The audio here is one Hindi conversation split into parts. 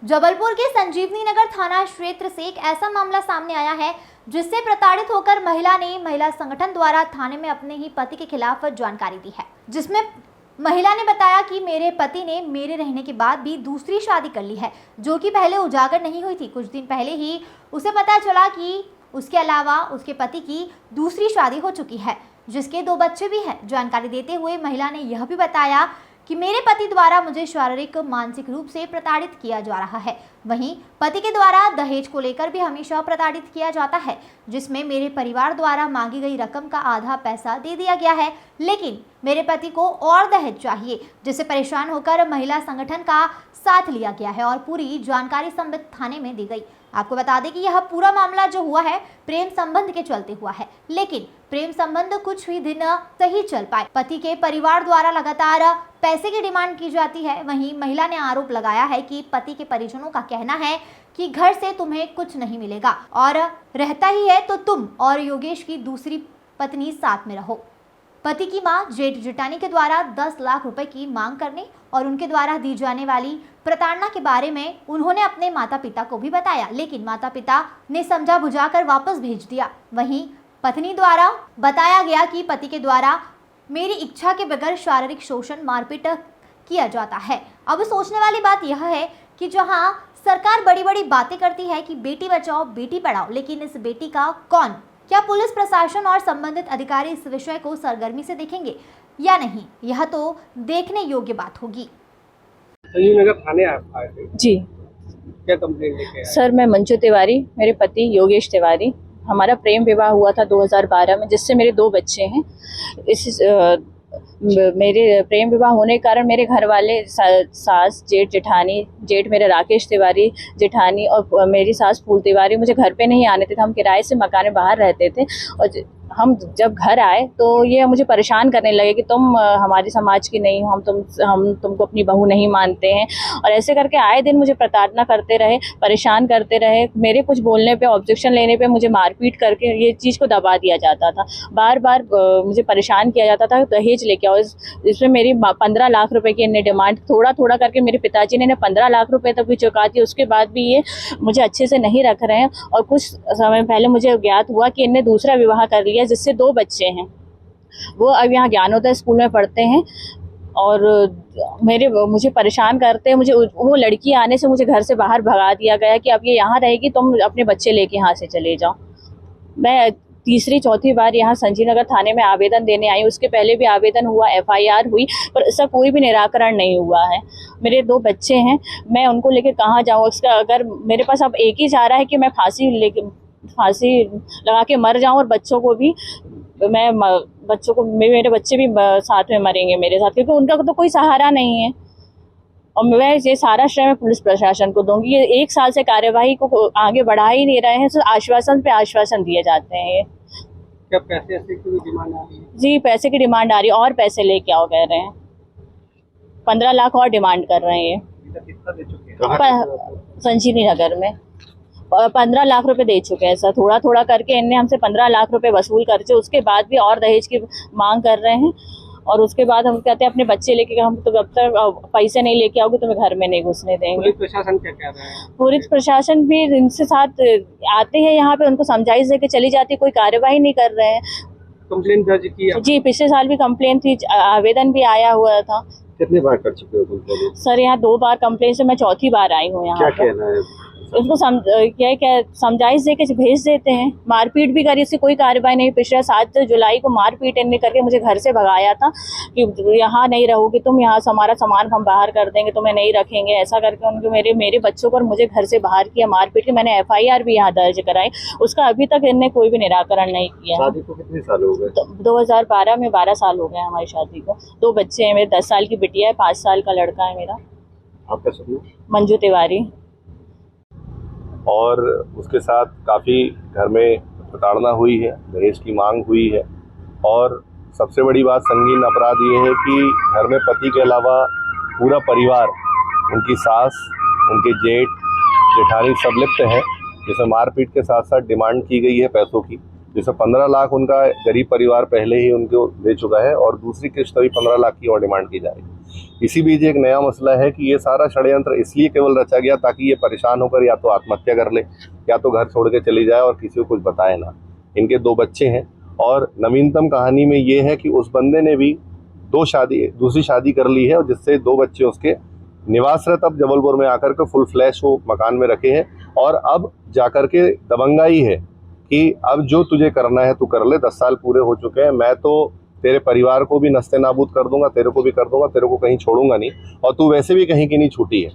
जबलपुर के संजीवनी नगर थाना क्षेत्र से एक ऐसा मामला सामने आया है जिससे प्रताड़ित होकर महिला ने महिला संगठन द्वारा थाने में अपने ही पति के खिलाफ जानकारी दी है, जिसमें महिला ने बताया कि मेरे पति ने मेरे रहने के बाद भी दूसरी शादी कर ली है, जो कि पहले उजागर नहीं हुई थी। कुछ दिन पहले ही उसे पता चला कि उसके अलावा उसके पति की दूसरी शादी हो चुकी है, जिसके 2 बच्चे भी हैं। जानकारी देते हुए महिला ने यह भी बताया कि मेरे पति द्वारा मुझे शारीरिक मानसिक रूप से प्रताड़ित किया जा रहा है। वहीं पति के द्वारा दहेज को लेकर भी हमेशा प्रताड़ित किया जाता है, जिसमें मेरे परिवार द्वारा मांगी गई रकम का आधा पैसा दे दिया गया है, लेकिन मेरे पति को और दहेज चाहिए, जिससे परेशान होकर महिला संगठन का साथ लिया गया है और पूरी जानकारी संबंधित थाने में दी गई। आपको बता दें कि यह पूरा मामला जो हुआ है प्रेम संबंध के चलते हुआ है, लेकिन प्रेम संबंध कुछ ही दिन सही चल पाए। पति के परिवार द्वारा लगातार पैसे की डिमांड की जाती है। वहीं महिला ने आरोप लगाया है कि पति के परिजनों का कहना है कि घर से तुम्हें कुछ नहीं मिलेगा और रहता ही है तो तुम और योगेश की दूसरी पत्नी साथ में रहो। पति की मां जेठ जेठानी के द्वारा 10 लाख रुपए की मांग करने और उनके द्वारा दी जाने वाली प्रताड़ना के बारे में उन्होंने अपने माता पिता को भी बताया, लेकिन माता पिता ने समझा बुझाकर वापस भेज दिया। वहीं पत्नी द्वारा बताया गया कि पति के द्वारा मेरी इच्छा के बगैर शारीरिक शोषण मारपीट किया जाता है। अब सोचने वाली बात यह है कि जहां सरकार बड़ी बड़ी बातें करती है कि बेटी बचाओ बेटी पढ़ाओ, लेकिन इस बेटी का कौन, क्या पुलिस प्रशासन और संबंधित अधिकारी इस विषय को सरगर्मी से देखेंगे या नहीं, यह तो देखने योग्य बात होगी। संजीव नगर थाने आप आए थे जी क्या कंप्लेंट लेके आए? सर, मैं मंजू तिवारी, मेरे पति योगेश तिवारी, हमारा प्रेम विवाह हुआ था 2012 में, जिससे मेरे 2 बच्चे हैं। मेरे प्रेम विवाह होने के कारण मेरे घर वाले सास जेठ जेठानी, जेठ मेरे राकेश तिवारी जेठानी और मेरी सास फूल तिवारी मुझे घर पे नहीं आने देते। हम किराए से मकान में बाहर रहते थे और हम जब घर आए तो ये मुझे परेशान करने लगे कि तुम हमारी समाज की नहीं हो, हम तुमको अपनी बहू नहीं मानते हैं, और ऐसे करके आए दिन मुझे प्रताड़ना करते रहे, परेशान करते रहे। मेरे कुछ बोलने पे, ऑब्जेक्शन लेने पे मुझे मारपीट करके ये चीज़ को दबा दिया जाता था। बार बार मुझे परेशान किया जाता था, दहेज लेके आओ। इसमें मेरी 15 लाख रुपए की इन्हें डिमांड, थोड़ा थोड़ा करके मेरे पिताजी ने 15 लाख रुपए तक भी चुका दी। उसके बाद भी ये मुझे अच्छे से नहीं रख रहे हैं और कुछ समय पहले मुझे ज्ञात हुआ कि इन्हें दूसरा विवाह कर लिया, जिससे 2 बच्चे हैं। वो अब यहाँ ज्ञानोदय स्कूल में पढ़ते हैं और मुझे परेशान करते हैं। मुझे वो लड़की आने से मुझे घर से बाहर भगा दिया गया कि अब ये यहाँ रहेगी, तुम अपने बच्चे लेके यहाँ से चले जाओ। मैं तीसरी चौथी बार यहाँ संजीव नगर थाने में आवेदन देने आई। उसके पहले भी आवेदन हुआ, FIR हुई, पर इसका कोई भी निराकरण नहीं हुआ है। मेरे 2 बच्चे हैं, मैं उनको लेके कहाँ जाऊँ? इसका अगर मेरे पास अब एक ही चारा है कि मैं फांसी लगा के मर जाऊं और बच्चों को भी मेरे बच्चे भी साथ में मरेंगे मेरे साथ, क्योंकि उनका तो कोई सहारा नहीं है। और मैं ये सारा श्रेय मैं पुलिस प्रशासन को दूंगी। ये 1 साल से कार्यवाही को आगे बढ़ा ही नहीं रहे हैं, तो आश्वासन पे आश्वासन दिए जाते हैं। क्या पैसे ऐसे की डिमांड आ रही है? जी, पैसे की डिमांड आ रही है और पैसे लेके आओ कह रहे हैं। 15 लाख और डिमांड कर रहे हैं। कितना दे चुके हैं? संजीवनी नगर में 15 लाख रुपए दे चुके हैं सर। थोड़ा थोड़ा करके इनने हमसे 15 लाख रुपए वसूल करके उसके बाद भी और दहेज की मांग कर रहे हैं। और उसके बाद हम कहते हैं अपने बच्चे लेके, हम तो जब तक पैसे नहीं लेके आओगे तुम्हें घर में नहीं घुसने देंगे। पुलिस प्रशासन क्या कह रहा है? पुलिस प्रशासन भी इनसे साथ आते हैं यहाँ पे, उनको समझाइश देके चली जाती है, कोई कार्यवाही नहीं कर रहे हैं। कंप्लेंट दर्ज की है? जी, पिछले साल भी कंप्लेन थी, आवेदन भी आया हुआ था। कितनी बार कर चुके हो कंप्लेंट? सर, यहाँ 2 बार कंप्लेन से मैं चौथी बार आई हूँ यहाँ। क्या कहना है? उसको समझाइश दे के भेज देते हैं। मारपीट भी करी, इसकी कोई कार्रवाई नहीं। पिछले 7 जुलाई को मारपीट इनने करके मुझे घर से भगाया था कि यहाँ नहीं रहोगी तुम, यहाँ हमारा सामान हम बाहर कर देंगे, तुम्हें नहीं रखेंगे। ऐसा करके उनके मेरे बच्चों पर मुझे घर से बाहर किया, मारपीट की। मैंने FIR भी यहाँ दर्ज कराई, उसका अभी तक इनने कोई भी निराकरण नहीं किया। शादी को कितने साल हो गए? 2012 में 12 साल हो गए हमारी शादी को। 2 बच्चे हैं मेरे, 10 साल की बिटिया है, 5 साल का लड़का है मेरा। आपका शुभ नाम? मंजू तिवारी। और उसके साथ काफ़ी घर में प्रताड़ना हुई है, दहेज की मांग हुई है। और सबसे बड़ी बात, संगीन अपराध ये है कि घर में पति के अलावा पूरा परिवार, उनकी सास, उनके जेठ जेठानी सब लिप्त हैं, जिसमें मारपीट के साथ साथ डिमांड की गई है पैसों की, जिसमें 15 लाख उनका गरीब परिवार पहले ही उनको दे चुका है और दूसरी किस्त अभी 15 लाख की और डिमांड की जा रही है। इसी बीच एक नया मसला है कि ये सारा षड्यंत्र इसलिए केवल रचा गया ताकि ये परेशान होकर या तो आत्महत्या कर ले या तो घर छोड़ के चली जाए और किसी को कुछ बताए ना। इनके 2 बच्चे हैं और नवीनतम कहानी में ये है कि उस बंदे ने भी दूसरी शादी कर ली है और जिससे 2 बच्चे उसके निवासरत अब जबलपुर में आकर के फुल फ्लैश वो मकान में रखे हैं। और अब जाकर के दबंगाई है कि अब जो तुझे करना है तू कर ले, 10 साल पूरे हो चुके हैं, मैं तो तेरे परिवार को भी नस्ते नाबूद कर दूंगा, तेरे को भी कर दूंगा, तेरे को कहीं छोड़ूंगा नहीं और तू वैसे भी कहीं की नहीं छूटी है।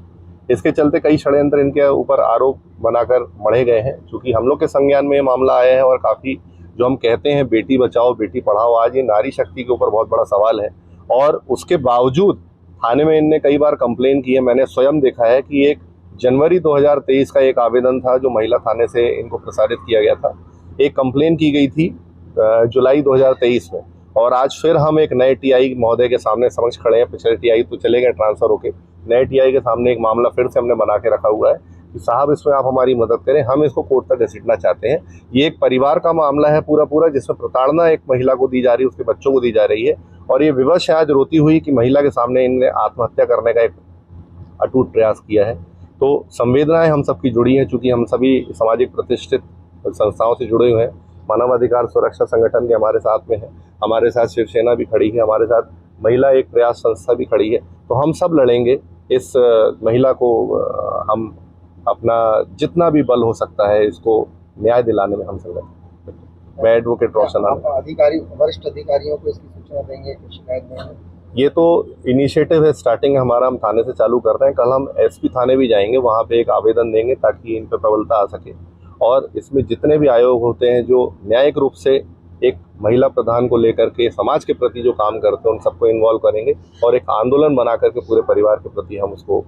इसके चलते कई षड्यंत्र इनके ऊपर आरोप बनाकर मढ़े गए हैं। चूँकि हम लोग के संज्ञान में ये मामला आया है और काफ़ी जो हम कहते हैं बेटी बचाओ बेटी पढ़ाओ, आज ये नारी शक्ति के ऊपर बहुत बड़ा सवाल है और उसके बावजूद थाने में इनने कई बार कंप्लेन की है। मैंने स्वयं देखा है कि 1 जनवरी 2023 का एक आवेदन था जो महिला थाने से इनको प्रसारित किया गया था। एक कंप्लेन की गई थी जुलाई 2023 में और आज फिर हम एक नए टीआई महोदय के सामने समक्ष खड़े हैं। पिछले टीआई तो चले गए ट्रांसफ़र होके, नए टीआई के सामने एक मामला फिर से हमने बना के रखा हुआ है कि साहब इसमें आप हमारी मदद करें, हम इसको कोर्ट तक घसीटना चाहते हैं। ये एक परिवार का मामला है पूरा जिसमें प्रताड़ना एक महिला को दी जा रही है, उसके बच्चों को दी जा रही है और ये विवश है आज रोती हुई कि महिला के सामने इनने आत्महत्या करने का एक अटूट प्रयास किया है। तो संवेदनाएं हम सबकी जुड़ी हैं, चूँकि हम सभी सामाजिक प्रतिष्ठित संस्थाओं से जुड़े हुए हैं। मानवाधिकार सुरक्षा संगठन के हमारे साथ में है, हमारे साथ शिवसेना भी खड़ी है, हमारे साथ महिला एक प्रयास संस्था भी खड़ी है। तो हम सब लड़ेंगे इस महिला को, हम अपना जितना भी बल हो सकता है इसको न्याय दिलाने में हम संगठन। मैं एडवोकेट रोशन आनंद। अधिकारी वरिष्ठ अधिकारियों को इसकी सूचना देंगे, शिकायत देंगे? ये तो इनिशिएटिव है, स्टार्टिंग हमारा हम थाने से चालू कर रहे हैं। कल हम एसपी थाने भी जाएंगे, वहाँ पे एक आवेदन देंगे ताकि इन पर प्रबलता आ सके और इसमें जितने भी आयोग होते हैं जो न्यायिक रूप से एक महिला प्रधान को लेकर के समाज के प्रति जो काम करते हैं उन सबको इन्वॉल्व करेंगे और एक आंदोलन बना करके पूरे परिवार के प्रति हम उसको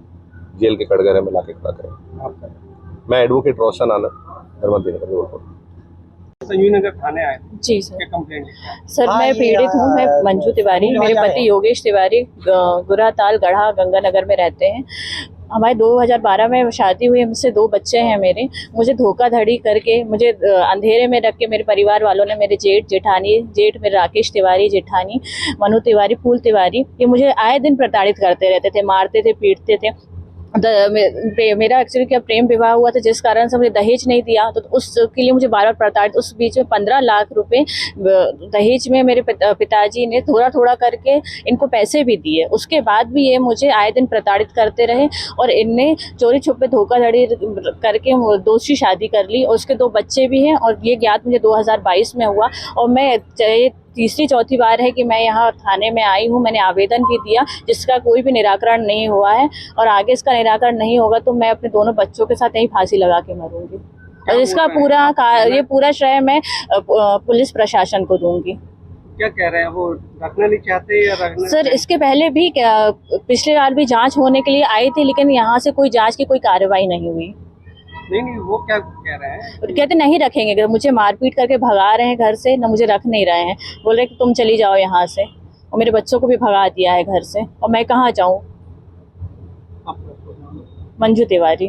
जेल के कटघरे में ला के खड़ा करेंगे। मैं एडवोकेट रोशन आनंद, धर्मंती नगर जबलपुर। संजीव नगर थाने आए थे, जी सर। क्या कंप्लेंट? सर मैं पीड़ित हूँ, मैं मंजू तिवारी, मेरे पति योगेश तिवारी गुराताल गढ़ा गंगानगर में रहते हैं। हमारे 2012 में शादी हुई, मुझसे 2 बच्चे हैं मेरे। मुझे धोखाधड़ी करके, मुझे अंधेरे में रख के मेरे परिवार वालों ने, मेरे जेठ मेरे राकेश तिवारी, जेठानी मनु तिवारी, फूल तिवारी, ये मुझे आए दिन प्रताड़ित करते रहते थे, मारते थे, पीटते थे। मेरा एक्चुअली क्या प्रेम विवाह हुआ था जिस कारण से मुझे दहेज नहीं दिया, तो उसके लिए मुझे बार बार प्रताड़ित। उस बीच में 15 लाख रुपए दहेज में मेरे पिताजी ने थोड़ा करके इनको पैसे भी दिए। उसके बाद भी ये मुझे आए दिन प्रताड़ित करते रहे और इनने चोरी छुपे धोखाधड़ी करके दूसरी शादी कर ली और उसके 2 बच्चे भी हैं और ये ज्ञात मुझे 2022 में हुआ। और मैं तीसरी चौथी बार है कि मैं यहाँ थाने में आई हूँ, मैंने आवेदन भी दिया जिसका कोई भी निराकरण नहीं हुआ है और आगे इसका निराकरण नहीं होगा तो मैं अपने दोनों बच्चों के साथ यहीं फांसी लगा के मरूंगी और इसका ये पूरा श्रेय मैं पुलिस प्रशासन को दूंगी। क्या कह रहे हैं वो, रखना नहीं चाहते या रखना? सर इसके पहले भी पिछले बार भी जांच होने के लिए आई थी लेकिन यहाँ से कोई जांच की कोई कार्रवाई नहीं हुई। नहीं, वो क्या कह रहे हैं? कहते नहीं रखेंगे, मुझे मारपीट करके भगा रहे हैं घर से, ना मुझे रख नहीं रहे हैं। बोल रहे कि तुम चली जाओ यहाँ से और मेरे बच्चों को भी भगा दिया है घर से और मैं कहाँ जाऊँ। आपका मंजू तिवारी।